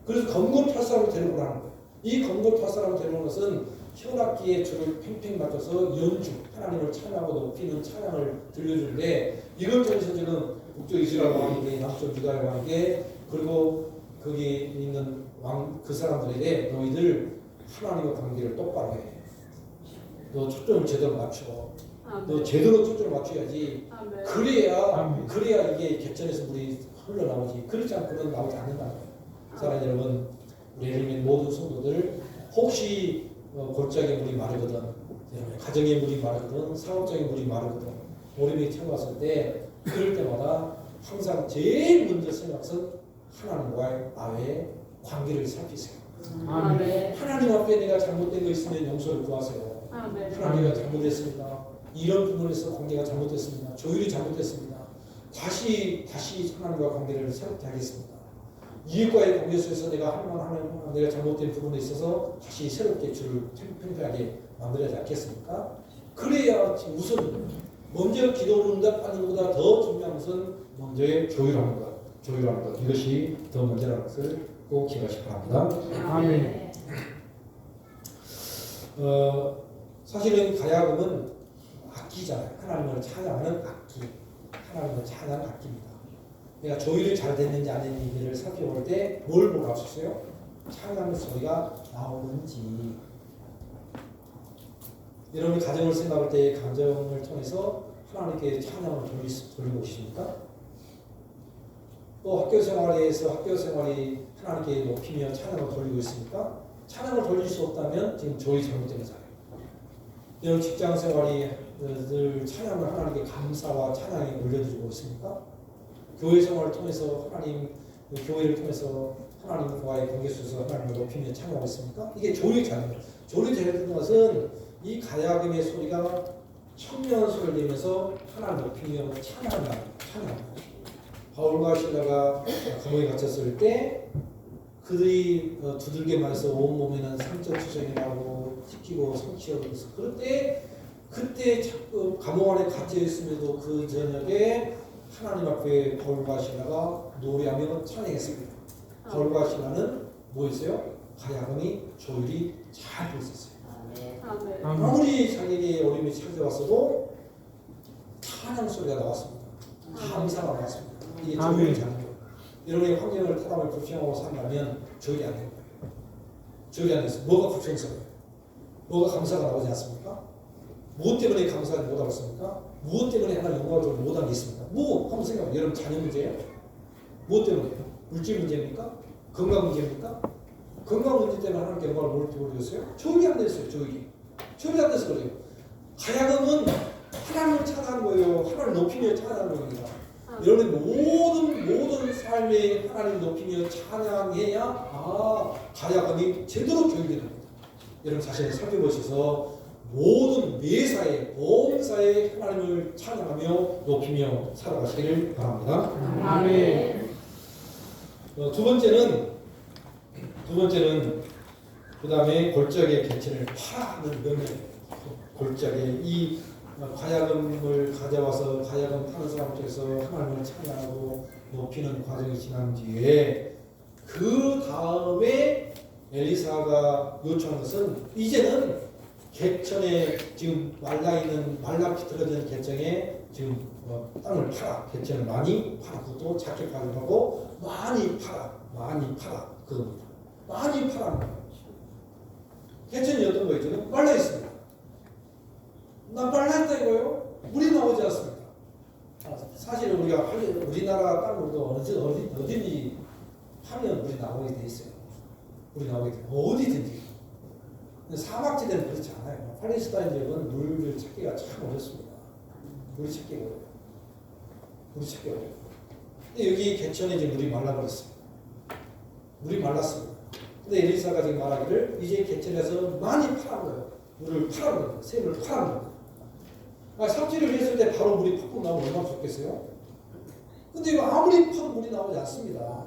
그래서 검고 탈 사람을 데려오라는 거예요. 이 검고 탈 사람을 데려오는 것은 현악기에 줄을 팽팽 맞춰서 연주, 하나님을 찬양하고 높이는 찬양을 들려주는데 이걸 통해서 지금 북쪽 이스라엘 왕에게 남쪽 유다의 왕에게 그리고 거기 있는 왕 그 사람들에게 너희들 하나님과 관계를 똑바로 해. 너 초점을 제대로 맞춰. 너 제대로 초점을 맞춰야지. 그래야 이게 갯전에서 물이 흘러나오지 그렇지 않고는 나오지 않는다는 거예요. 사랑하는 여러분, 우리 엘리멘 모든 성도들 혹시 골짜기에 물이 마르거든, 여러분 가정에 물이 마르거든, 사업적인 물이 마르거든, 오름이 찾아왔을 때 그럴 때마다 항상 제일 먼저 생각은 하나님과의 나의 관계를 살피세요. 아멘. 하나님 앞에 내가 잘못된 거 있으면 용서를 구하세요. 하나님 내가 잘못했습니다. 이런 부분에서 관계가 잘못됐습니다. 조율이 잘못됐습니다. 다시 하나님과 관계를 새롭게 하겠습니다. 이웃과의 관계 속에서 내가 하나님 내가 잘못된 부분에 있어서 다시 새롭게 주를 팽팽하게 만들어야 되지 않겠습니까? 그래야 우선 먼저 기도를 응답하는 것보다 더 중요한 것은 먼저의 조율하는 것. 이것이 더 먼저라는 것을 꼭 기억하시기 바랍니다. 아멘. 사실은 가야금은 악기잖아요. 하나님을 찬양하는 악기. 하나님을 찬양하는 악기입니다. 내가 조율이 잘 됐는지 안 됐는지를 살펴볼 때 뭘 보고 하셨어요? 찬양 소리가 나오는지. 여러분이 가정을 생각할 때 가정을 통해서 하나님께 찬양을 돌리고 계십니까? 또 학교 생활에서 학교 생활이 하나님께 높이며 찬양을 돌리고 있습니까? 찬양을 돌릴 수 없다면 지금 조율이 잘못된 거잖아요. 여러분 직장 생활이 늘 찬양을 하나님께 감사와 찬양에 올려드리고 있습니까? 교회 생활을 통해서 교회를 통해서 하나님과의 관계 속에서 하나님을 높이며 찬양하고 있습니까? 이게 조율이 잘못된 거예요. 조율이 잘못된 것은 이 가야금의 소리가 청명한 소리를 내면서 하나님을 높이며 찬양한다. 바울과 실라가 감옥에 갇혔을 때 그들이 두들겨 맞아서 온몸에는 상처투성이 나고 찢기고 성취하고 있어. 그때 자꾸 감옥 안에 갇혀 있음에도 그 저녁에 하나님 앞에 바울과 실라가 노래하며 찬양했습니다. 바울과 실라는 뭐였어요? 가야금이 조율이 잘 됐었어요. 아무리 자기에게 어려움이 찾아왔어도 찬양 소리가 나왔습니다. 감사가 나왔습니다. 이게 조율이 잘한 거예요. 여러분의 환경을 타당을 불평하고 산다면 조율이 안 된 거예요. 조율이 안 됐어요. 뭐가 불평스러워요? 뭐가 감사가 나오지 않습니까? 무엇 때문에 감사를 못 하겠습니까? 무엇 때문에 하나님 영광을 못 하겠습니까? 한번 생각해요. 여러분 자녀 문제예요? 무엇 때문에요? 물질 문제입니까? 건강 문제입니까? 건강 문제 때문에 하나님께 영광을 못 드렸어요? 조율이 안 됐어요. 조율이 안 돼서 그래요. 가야금은 하나님을 찬양하는 거예요. 하나님을 높이며 찬양하는 겁니다. 여러분의 모든 삶에 하나님을 높이며 찬양해야 가야금이 제대로 교육되는 겁니다. 여러분 자신을 살펴보셔서 모든 매사에 범사에 하나님을 찬양하며 높이며 살아가시기를 바랍니다. 아멘. 두 번째는 그 다음에 골짜기의 개체를 파는 명령이에요. 골짜기에 이 가야금을 가져와서 가야금 타는 사람 쪽에서 하나님을 찬양하고 높이는 과정이 지난 뒤에 그 다음에 엘리사가 요청한 것은 이제는 개천에 지금 말라 비틀어진 개천에 지금 땅을 팔아. 개천을 많이 팔아. 그것도 작게 가져가고 많이 팔아 그겁니다. 많이 팔아. 개천이 어떤 거예요? 지금 말라 있습니다. 말라 있다 이거요? 물이 나오지 않습니다. 사실은 우리나라 땅으로도 어디든지 파면 물이 나오게 돼 있어요. 물이 나오게 돼. 어디든지. 근데 사막지대는 그렇지 않아요. 팔레스타인 지역은 물을 찾기가 참 어렵습니다. 물이 찾기가 어려워요. 근데 여기 개천에 이제 물이 말라버렸어요. 물이 말랐습니다. 근데 엘리사가 지금 말하기를 이제 개천에서 많이 파란 거예요. 물을 파란 거예요. 샘을 파란 거예요. 삽질을 했을 때 바로 물이 팍팍 나오면 얼마나 좋겠어요? 근데 이거 아무리 파도 물이 나오지 않습니다.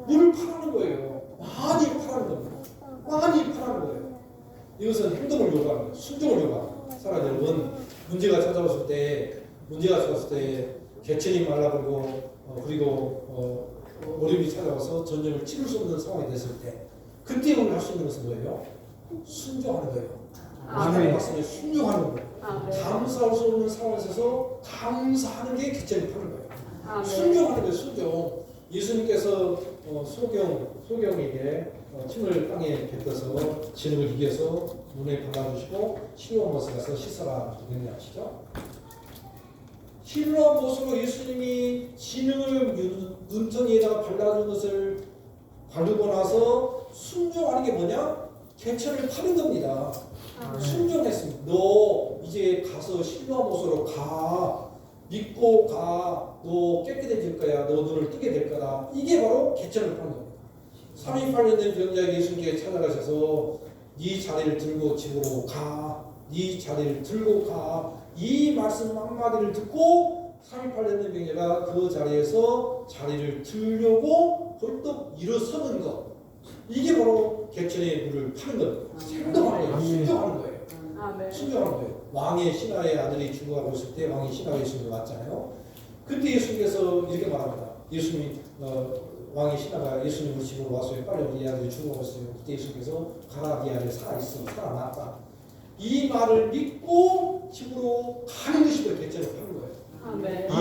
물을 파라는 거예요. 많이 파라는 거예요. 이것은 행동을 요구하는 거예요. 순종을 요구하는 거예요. 사랑하는 여러분, 문제가 찾아왔을 때 개천이 말라버리고 그리고 어려움이 찾아와서 전쟁을 치를 수 없는 상황이 됐을 때 그때 우리가 할 수 있는 것은 뭐예요? 순종하는 거예요. 하나님 말씀에 순종하는 거예요. 감사할 수 없는 상황에 있어서 감사하는 게 개천이 파는 거예요. 순종하는 거예요. 순종. 예수님께서 소경에게 침을 땅에 뱉어서 진흙을 이겨서 눈에 발라주시고 시온못에 가서 씻어라 명령하시죠. 힐러한 모습으로 예수님이 진흙을 눈덩이에다가 발라준 것을 바르고 나서 순종하는 게 뭐냐? 개천을 파는 겁니다. 순종했습니다. 너 이제 가서 힐러한 모습으로 가. 믿고 가. 너 깨끗해질 거야. 너 눈을 뜨게 될 거다. 이게 바로 개천을 파는 겁니다. 38년 된 병자에게 예수님께 찾아가셔서 네 자리를 들고 집으로 가. 네 자리를 들고 가. 이 말씀 한마디를 듣고 38년 된 병자가 그 자리에서 자리를 들려고 벌떡 일어서는 것. 이게 바로 개천의 물을 파는 겁니다. 행동하는 거예요. 순종하는 거예요. 순종하는 거예요. 왕의 신하의 아들이 죽어가고 있을 때 왕의 신하가 예수님이 왔잖아요. 그때 예수님께서 이렇게 말합니다. 예수님이 왕의 신하가 예수님을 집으로 와서요. 빨리 우리 아들이 죽어가고 있어요. 그때 예수님께서 가라 네 아들 살아있어. 살아났다. 이 말을 믿고 집으로 가는 것이 개천을 파는 거예요.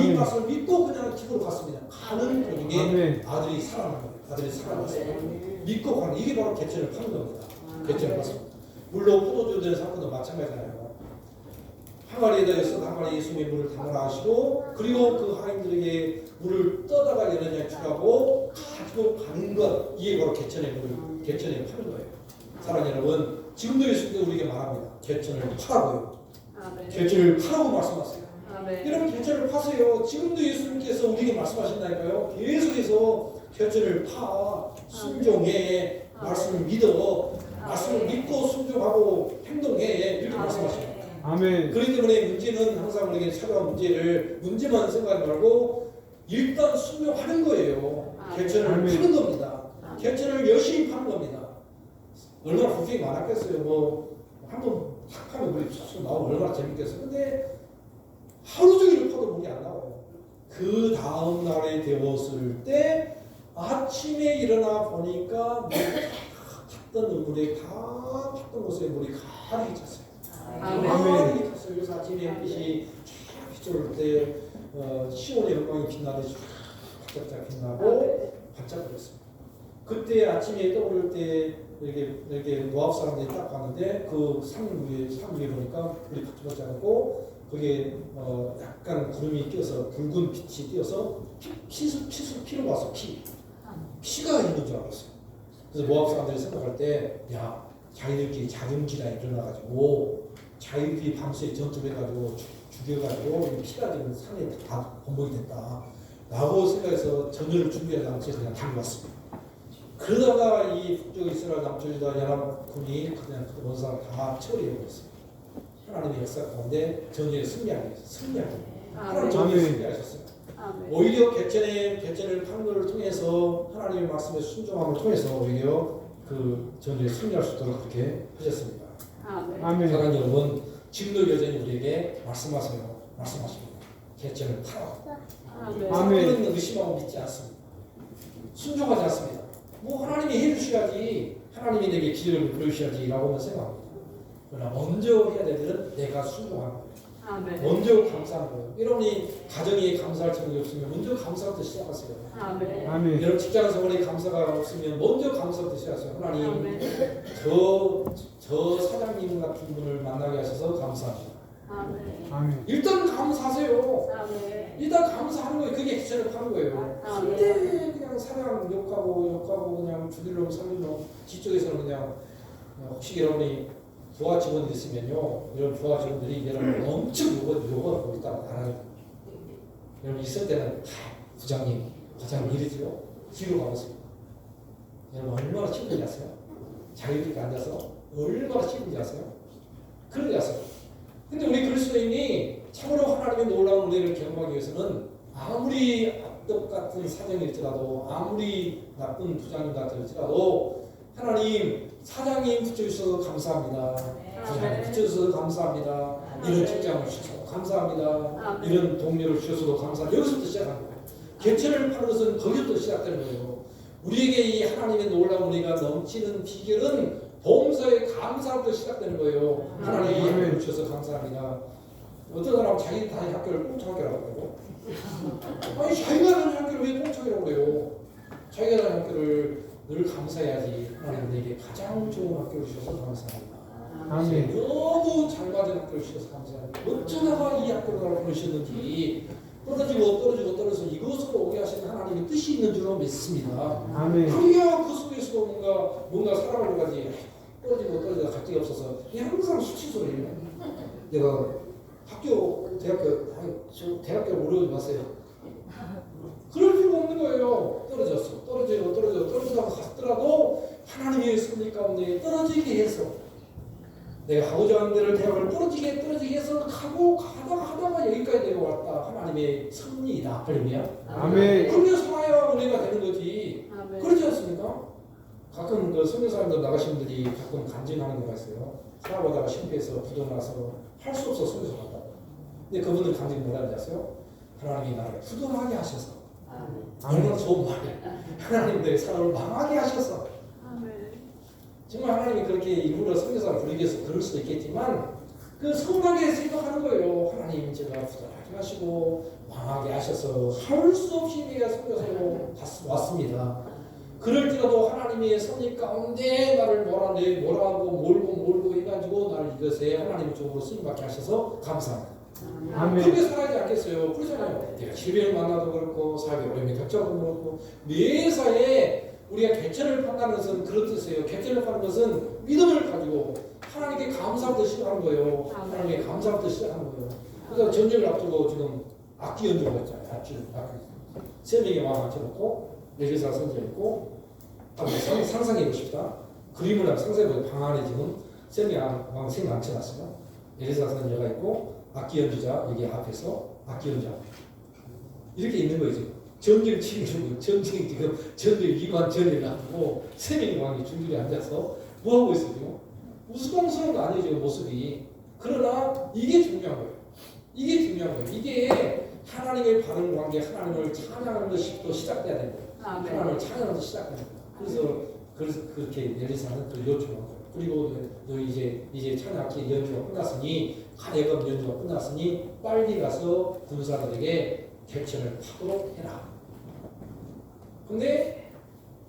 이 말씀을 믿고 그냥 집으로 갔습니다. 가는 도중에 아들이 살아난 거예요. 아들이 살아났어요. 믿고 가는 이게 바로 개천을 파는 겁니다. 개천을 pas습니다. 물론 포도주 된 사건도 마찬가지잖아요. 항아리에 대해서 항아리 예수님의 물을 담으라 하시고 그리고 그 하인들에게 물을 떠다가 여러 주라고 가지고 가는 것 이게 바로 개천의 물을 개천에 파는 거예요. 사랑하는 여러분 지금도 예수님께서 우리에게 말합니다. 개천을 파라고요. 개천을 파라고 말씀하세요. 여러분 개천을 파세요. 지금도 예수님께서 우리에게 말씀하신다니까요. 계속해서 개천을 파 순종해 말씀을 믿어 말씀을 믿고 순종하고 행동해 이렇게 말씀하십니다. 아멘. 그렇기 때문에 문제는 항상 우리에게 찾아온 문제만 생각하지 말고 일단 순종하는 거예요. 개천을 파는 겁니다. 개천을 열심히 파는 겁니다. 얼마나 걱정이 많았겠어요. 뭐 한번 탁 하면 물이 쏙 나오면 얼마나 재밌겠어요. 근데 하루 종일 파도 물이 안 나와요. 그 다음 날에 되었을 때 아침에 일어나 보니까 물이 탔던 물에 다 탔던 곳에 물이 가득 찼어요. 가득 찼어요. 그래서 아침에 햇빛이 쫙 비춰올 때 시온의 영광이 빛나듯이 반짝반짝 빛나고 반짝거렸습니다. 그때 아침에 떠오를 때 이렇게 모압 사람들이 딱 봤는데 그 산 위에 보니까 물이 반짝반짝하고 그게 약간 구름이 띄어서 붉은 빛이 띄어서 피로 와서 피가 있는 줄 알았어요. 그래서 모압 사람들이 생각할 때, 야, 자기들끼리 작은 기란이 일어나가지고 자기들끼리 밤새 전투해가지고 죽여가지고 피가 되는 산에 다 번복이 됐다. 라고 생각해서 전열을 준비하지 않고 그냥 달려왔습니다. 그러다가 이 북쪽 이스라엘 남쪽 유다 연합군이 그냥 그 원사를 다 처리해버렸어요. 하나님의 역사 가운데 전쟁에 승리하기 하나님 전쟁에 승리하셨어요. 오히려 개천을 파는 것을 통해서 하나님의 말씀에 순종함을 통해서 오히려 그 전쟁에 승리할 수 있도록 그렇게 하셨습니다. 아멘. 사랑하는 여러분, 지금도 여전히 우리에게 말씀하십니다. 개천을 파라. 아멘. 그런 의심하고 믿지 않습니다. 순종하지 않습니다. 뭐 하나님이 해주셔야지, 하나님이 내게 기회를 부르셔야지라고만 생각합니다. 그러나 먼저 해야 될 일은 내가 순종하는 거예요. 먼저 감사하는 거예요. 여러분이 가정에 감사할 점이 없으면 먼저 감사부터 시작하세요. 아멘. 여러분 직장 생활에 감사가 없으면 먼저 감사부터 시작하세요. 하나님, 저 사장님 같은 분을 만나게 하셔서 감사합니다. 아멘. 일단 감사하세요. 일단 감사하는 거예요. 그게 기천을 파는 거예요. 근데 그냥 사장 욕하고 그냥 죽이려고 살리려고 뒤쪽에서는 그냥 혹시 여러분이 부하 직원들이 있으면요, 이런 부하 직원들이 여러분 엄청 욕을 일단 안 하죠. 여러분 있을 때는 부장님, 과장님 이러지요. 뒤로 가보세요. 여러분 얼마나 힘든지 아세요? 자기들끼리 앉아서 얼마나 힘든지 아세요? 그런지 아세요? 근데 우리 그리스도인이 참으로 하나님의 놀라운 은혜를 경험하기 위해서는 아무리 악덕 같은 사장일지라도 아무리 나쁜 부장님 같을지라도 하나님 사장님 붙여주셔서 감사합니다. 부장님 붙여주셔서 감사합니다. 이런 직장을 주셔서 감사합니다. 이런 동료를 주셔서도 감사합니다. 여기서부터 시작하는 거예요. 개천을 파는 것은 거기서부터 시작되는 거예요. 우리에게 이 하나님의 놀라운 은혜가 넘치는 비결은 봉사의 감사부터 시작되는 거예요. 하나님 이 학교를 주셔서 감사합니다. 어떤 사람은 자기 다니는 학교를 공짜학교라고 하고 아니 자기가 다니는 학교를 왜 공짜학교라고 그래요? 자기가 다니는 학교를 늘 감사해야지. 하나님 내게 가장 좋은 학교를 주셔서 감사합니다. 아멘. 너무 잘 맞은 학교를 주셔서 감사합니다. 어쩌다가 이 학교를 보내셨는지 떨어져서 이곳으로 오게 하시는 하나님의 뜻이 있는 줄로 믿습니다. 아멘. 그래야 그 속에서도 뭔가 살아가려고 하지. 떨어지다 갈 데가 없어서 그냥 항상 수치소리예요. 내가 대학교 오르지 마세요. 그럴 필요가 없는 거예요. 떨어지다가 갔더라도 하나님의 섭리 가운데 떨어지게 해서 내가 가고자 하는 데를 대학을 떨어지게 해서 가다가 여기까지 내려왔다. 하나님의 섭리이다. 할렐루야. 아멘. 그러면 살아야 은혜가 되는 거지. 아멘. 그렇지 않습니까? 가끔 그 선교사님들 나가신 분들이 가끔 간증하는 거가 있어요. 살아보다가 실패해서 부도나서 할 수 없어 선교사 갔다. 근데 그분들 간증 뭐라는지 아세요? 하나님이 나를 부도나게 하셔서 얼마나 좋은 말이야. 하나님 내 사람을 망하게 하셔서 정말 하나님이 그렇게 일부러 선교사를 부리기 위해서 그럴 수도 있겠지만 그 서운하게 생각하는 거예요. 하나님 제가 부도나게 하시고 망하게 하셔서 할 수 없이 내가 선교사로 왔습니다. 그럴지라도 하나님의 섭리 가운데 나를 몰고 해가지고 나를 이것에 하나님 쪽으로 쓰임받게 하셔서 감사합니다. 아멘. 그렇게 살아야지 않겠어요? 그렇잖아요. 내가 질병을 만나도 그렇고 사업에 어려움이 닥쳐도 그렇고 매사에 우리가 개천을 판다는 것은 그런 뜻이에요. 개천을 파는 것은 믿음을 가지고 하나님께 감사부터 시작하는 거예요. 하나님께 감사부터 시작하는 거예요. 그래서 전쟁을 앞두고 지금 악기 연주가 있잖아요. 악기. 세 명의 왕 앉혀놓고 내리사 선지가 있고 한번 상상해보고 싶다. 그림을 한번 상상해보고 방 안에 지금 세 명의 왕 세 명 앉혀놨어요. 내리사 선지가 있고 악기 연주자 여기 앞에서 악기 연주자 이렇게 있는 거예요. 지금 전쟁 치는 전쟁 위관 전쟁을 하고 세 명의 왕이 줄줄이 앉아서 뭐 하고 있어요? 지금? 우스꽝스러운 거 아니에요 지금 모습이. 그러나 이게 중요한 거예요. 이게 하나님의 바른 관계, 하나님을 찬양하는 것이 또 시작돼야 되는 거예요. 하나님을 찬양하는 것이 시작돼야 되는 거예요. 그래서 그렇게 내리사는 그 요청한 거예요. 그리고 너 이제 찬양악기 연주가 끝났으니 가야금 연주가 끝났으니 빨리 가서 군사들에게 개천을 파도록 해라. 근데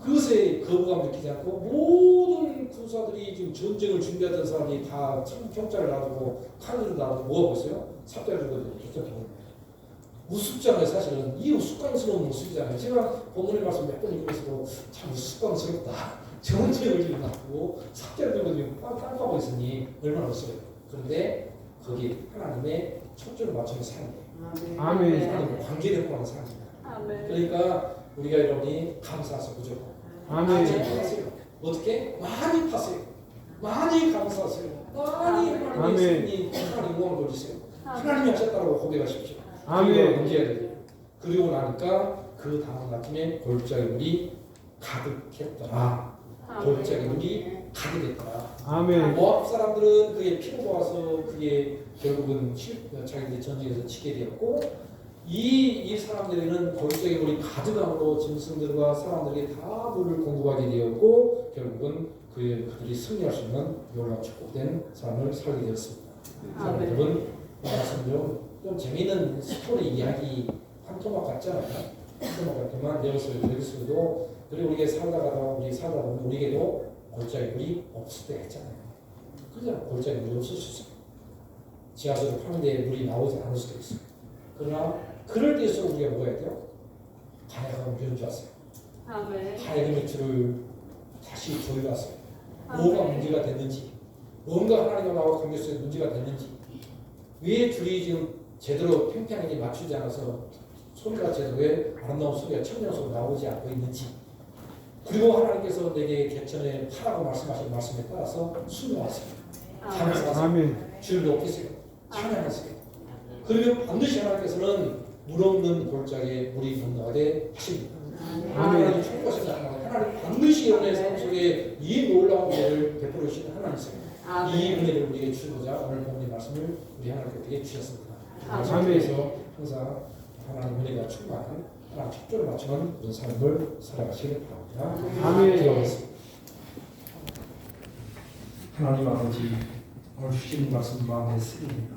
그것에 거부감 느끼지 않고 모든 군사들이 지금 전쟁을 준비하던 사람이 다 평자를 놔두고 칼을 놔두고 뭐 하고 있어요? 삽대를 들고 개천 파는 거예요. 우습잖아요. 사실은 이 우스꽝스러운 모습이잖아요. 제가 본문의 말씀 몇 번 읽으면서도 참 우스꽝스럽다. 전쟁을 지금 놔두고 삽대를 들고 지금 깜빡하고 있으니 얼마나 우스워요. 그런데 거기 하나님의 초점을 맞추는 삶이에요. 아멘. 하나님과 관계되고 하는 삶입니다. 아멘. 그러니까 우리가 여러분이 감사하셔 무조건. 아멘. 파세요. 어떻게? 많이 파세요. 많이 감사하세요. 많이 하나님의 아멘. 승리, 하나님 응원 돌리세요. 하나님이 하셨다고 고백하십시오. 아멘. 문제가 되죠. 그리고 나니까 그 다음 아침에 골짜기 물이 가득했더라. 골짜기 물이 가득했더라. 아멘. 모압 사람들은 그의 피부가 와서 그게 결국은 자기들이 전쟁에서 지게 되었고 이 사람들에게는 골짜기 물이 가득함으로 짐승들과 사람들에게 다 물을 공급하게 되었고 결국은 그들이 승리할 수 있는 놀라운 축복된 삶을 살게 되었습니다. 여러분 말씀 좀 재미있는 스토리 이야기 한 토막 같잖아요. 한 토막 같지만 여기서도 그리고 우리가 살다 보면 우리에게도 골짜기 물이 없을 때가 있잖아요. 그죠? 골짜기 물이 없을 수 있어요. 지하수를 파는데 물이 나오지 않을 수도 있어요. 그러나 그럴 때일수록 우리가 뭐 해야 돼요? 가야금 연주하세요. 가야금의 줄을 다시 조율하세요. 뭐가 문제가 됐는지, 뭔가 하나님과 나와 관계 속에 문제가 됐는지, 왜 줄이 지금 제대로 팽팽하게 맞추지 않아서 소리가 제대로 왜 아름다운 소리가 청정소로 나오지 않고 있는지, 그리고 하나님께서 내게 개천에 파라고 말씀하신 말씀에 따라서 순종하세요. 감사하세요. 주를 높이세요. 찬양하세요. 그리고 반드시 하나님께서는 물 없는 골짜기에 물이 건너가게 하십니다. 하나님 축복하시는 하나님 반드시 여러분의 삶 속에 이 놀라운 은혜를 베풀어 주시는 하나님이세요. 이 은혜를 우리에게 주고자 오늘 본문의 말씀을 우리 하나님께 주셨습니다. 그래서 항상 하나님 은혜가 충만한 하나님 축조를 맞추는 그런 삶을 살아가시길 바랍니다. 아멘. 기도하겠습니다. 하나님 아버지 오늘 주신 말씀 마음에 새깁니다.